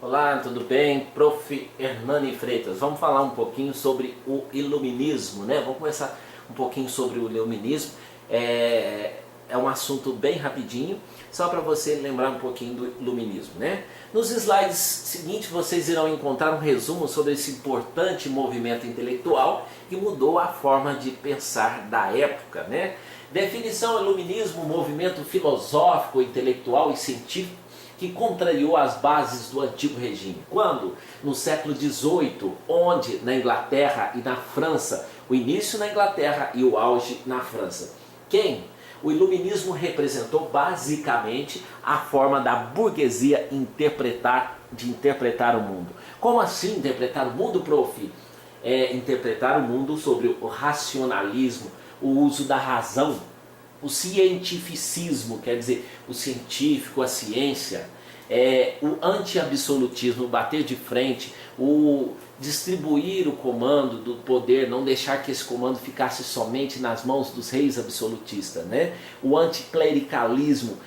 Olá, tudo bem? Prof. Hernani Freitas. Vamos falar um pouquinho sobre o iluminismo, né? Vamos começar um pouquinho sobre o iluminismo. É um assunto bem rapidinho, só para você lembrar um pouquinho do iluminismo, né? Nos slides seguintes vocês irão encontrar um resumo sobre esse importante movimento intelectual que mudou a forma de pensar da época, né? Definição: iluminismo, movimento filosófico, intelectual e científico que contrariou as bases do antigo regime. Quando? No século XVIII, onde na Inglaterra e na França, o início na Inglaterra e o auge na França. Quem? O iluminismo representou basicamente a forma da burguesia de interpretar o mundo. Como assim interpretar o mundo, prof? Interpretar o mundo sobre o racionalismo, o uso da razão, o cientificismo, quer dizer, o científico, a ciência, o anti-absolutismo, bater de frente, o distribuir o comando do poder, não deixar que esse comando ficasse somente nas mãos dos reis absolutistas, né? O anticlericalismo,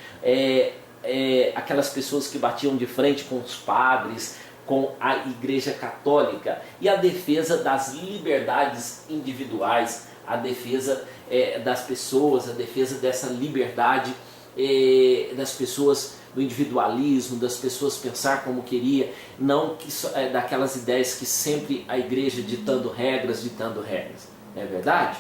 aquelas pessoas que batiam de frente com os padres, com a Igreja Católica, e a defesa das liberdades individuais, a defesa das pessoas, a defesa dessa liberdade das pessoas, do individualismo, das pessoas pensar como queria, não daquelas ideias que sempre a igreja ditando regras, não é verdade?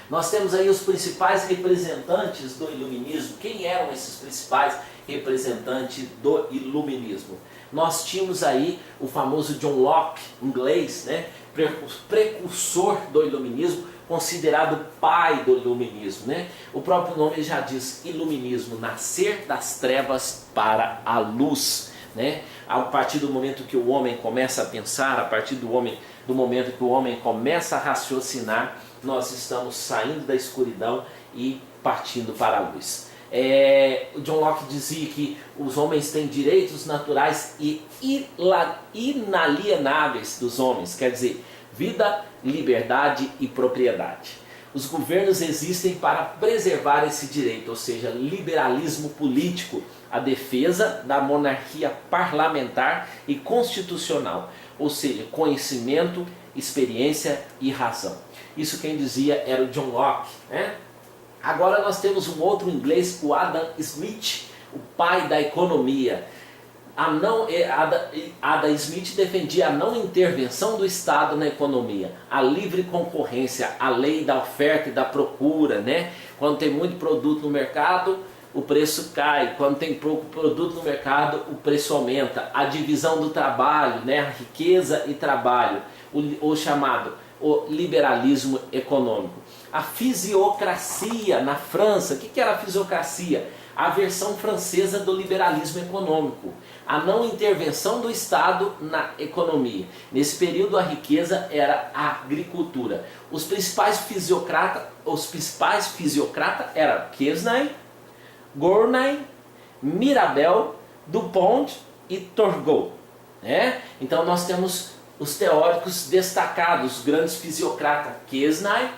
Nós temos aí os principais representantes do iluminismo. Quem eram esses principais representantes do iluminismo? Nós tínhamos aí o famoso John Locke, inglês, né? Precursor do iluminismo, considerado pai do iluminismo, né? O próprio nome já diz iluminismo, nascer das trevas para a luz, né? A partir do momento que o homem começa a pensar, a partir do momento que o homem começa a raciocinar, nós estamos saindo da escuridão e partindo para a luz. O John Locke dizia que os homens têm direitos naturais e inalienáveis dos homens, quer dizer, vida, liberdade e propriedade. Os governos existem para preservar esse direito, ou seja, liberalismo político, a defesa da monarquia parlamentar e constitucional, ou seja, conhecimento, experiência e razão. Isso quem dizia era o John Locke, né? Agora nós temos um outro inglês, o Adam Smith, o pai da economia. Adam Smith defendia a não intervenção do Estado na economia, a livre concorrência, a lei da oferta e da procura, né? Quando tem muito produto no mercado, o preço cai. Quando tem pouco produto no mercado, o preço aumenta. A divisão do trabalho, né? A riqueza e trabalho, o chamado o liberalismo econômico. A fisiocracia na França. O que era a fisiocracia? A versão francesa do liberalismo econômico, a não intervenção do Estado na economia. Nesse período a riqueza era a agricultura. Os principais fisiocratas eram Quesnay, Gournay, Mirabeau, Dupont e Turgot, né? Então nós temos os teóricos destacados, os grandes fisiocratas, Quesnay,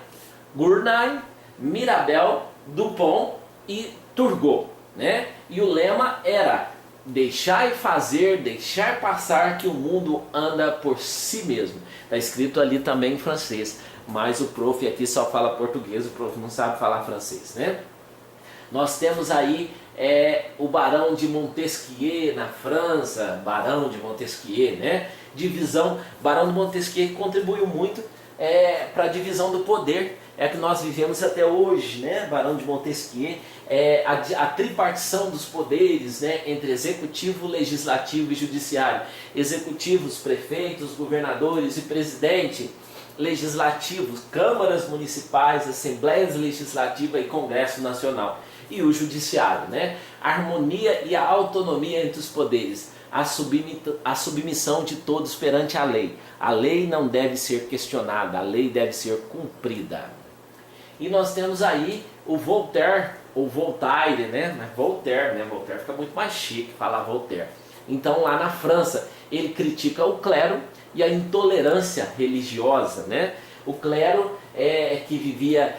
Gournay, Mirabeau, Dupont e Turgot, né? E o lema era: deixar e fazer, deixar passar que o mundo anda por si mesmo. Está escrito ali também em francês, mas o prof aqui só fala português, o prof não sabe falar francês, né? Nós temos aí o Barão de Montesquieu na França, Barão de Montesquieu, né? Barão de Montesquieu contribuiu muito para a divisão do poder, que nós vivemos até hoje, né? Barão de Montesquieu, a tripartição dos poderes, né? Entre executivo, legislativo e judiciário. Executivos, prefeitos, governadores e presidente. Legislativos, câmaras municipais, assembleias legislativas e congresso nacional. E o judiciário, né? A harmonia e a autonomia entre os poderes. A submissão de todos perante a lei. A lei não deve ser questionada, a lei deve ser cumprida. E nós temos aí o Voltaire, ou Voltaire, né? Voltaire, né? Voltaire fica muito mais chique falar Voltaire. Então lá na França ele critica o clero e a intolerância religiosa, né? O clero que vivia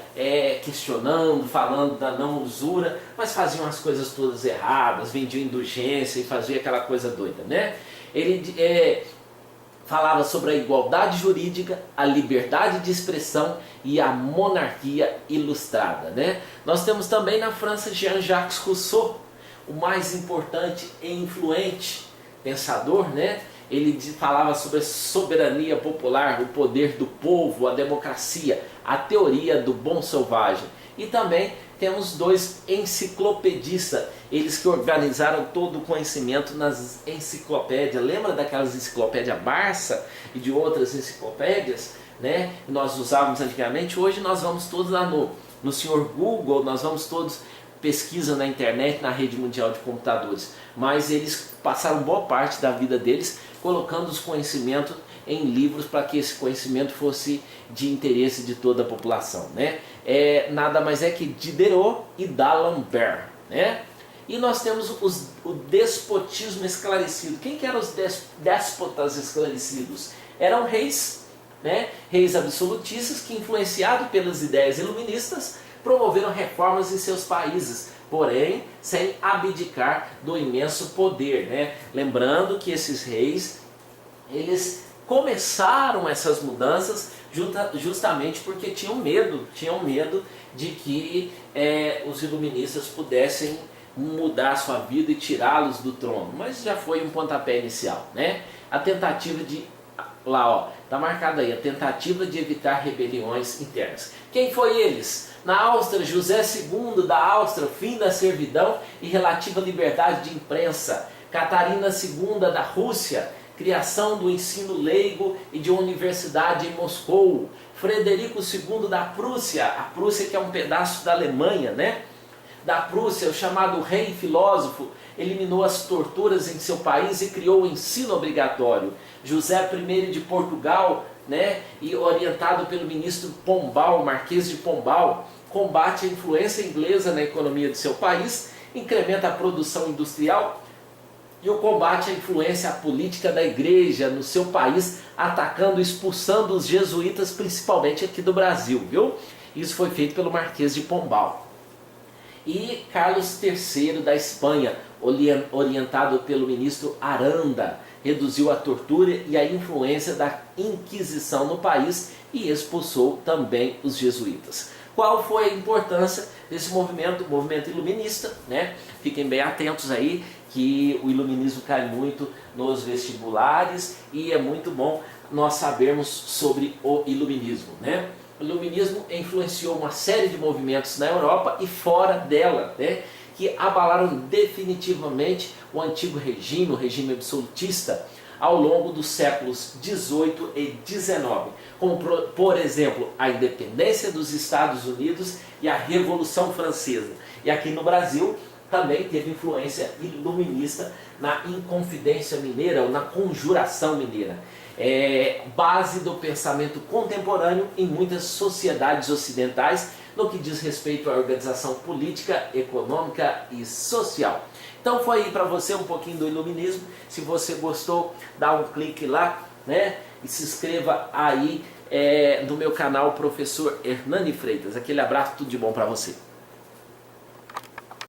questionando, falando da não usura, mas faziam as coisas todas erradas, vendiam indulgência e fazia aquela coisa doida, né? Ele falava sobre a igualdade jurídica, a liberdade de expressão e a monarquia ilustrada, né? Nós temos também na França Jean-Jacques Rousseau, o mais importante e influente pensador, né? Ele falava sobre a soberania popular, o poder do povo, a democracia, a teoria do bom selvagem. E também temos dois enciclopedistas, eles que organizaram todo o conhecimento nas enciclopédias. Lembra daquelas enciclopédias Barça e de outras enciclopédias, né? Que nós usávamos antigamente? Hoje nós vamos todos lá no Sr. Google, nós vamos todos pesquisa na internet, na rede mundial de computadores, mas eles passaram boa parte da vida deles colocando os conhecimentos em livros para que esse conhecimento fosse de interesse de toda a população, né? Nada mais é que Diderot e D'Alembert, né? E nós temos o despotismo esclarecido. Quem que eram os déspotas esclarecidos? Eram reis, né? Reis absolutistas que, influenciados pelas ideias iluministas, promoveram reformas em seus países, porém sem abdicar do imenso poder, né? Lembrando que esses reis, eles começaram essas mudanças justamente porque tinham medo de que os iluministas pudessem mudar a sua vida e tirá-los do trono, mas já foi um pontapé inicial, né? A tentativa de, lá ó, tá marcado aí, a tentativa de evitar rebeliões internas. Quem foi eles? Na Áustria, José II da Áustria, fim da servidão e relativa liberdade de imprensa. Catarina II da Rússia, criação do ensino leigo e de uma universidade em Moscou. Frederico II da Prússia, a Prússia que é um pedaço da Alemanha, né? Da Prússia, o chamado rei filósofo, eliminou as torturas em seu país e criou o ensino obrigatório. José I de Portugal, né, e orientado pelo ministro Pombal, Marquês de Pombal, combate a influência inglesa na economia de seu país, incrementa a produção industrial e o combate à influência política da igreja no seu país, atacando e expulsando os jesuítas, principalmente aqui do Brasil, viu? Isso foi feito pelo Marquês de Pombal. E Carlos III da Espanha, orientado pelo ministro Aranda, reduziu a tortura e a influência da Inquisição no país e expulsou também os jesuítas. Qual foi a importância desse movimento, o movimento iluminista, né? Fiquem bem atentos aí que o iluminismo cai muito nos vestibulares e é muito bom nós sabermos sobre o iluminismo, né? O iluminismo influenciou uma série de movimentos na Europa e fora dela, né? Que abalaram definitivamente o antigo regime, o regime absolutista, ao longo dos séculos XVIII e XIX, como por exemplo a independência dos Estados Unidos e a Revolução Francesa. E aqui no Brasil também teve influência iluminista na Inconfidência Mineira ou na Conjuração Mineira. Base do pensamento contemporâneo em muitas sociedades ocidentais no que diz respeito à organização política, econômica e social. Então foi aí para você um pouquinho do iluminismo. Se você gostou, dá um clique lá, né? E se inscreva aí no meu canal Professor Hernani Freitas. Aquele abraço, tudo de bom para você.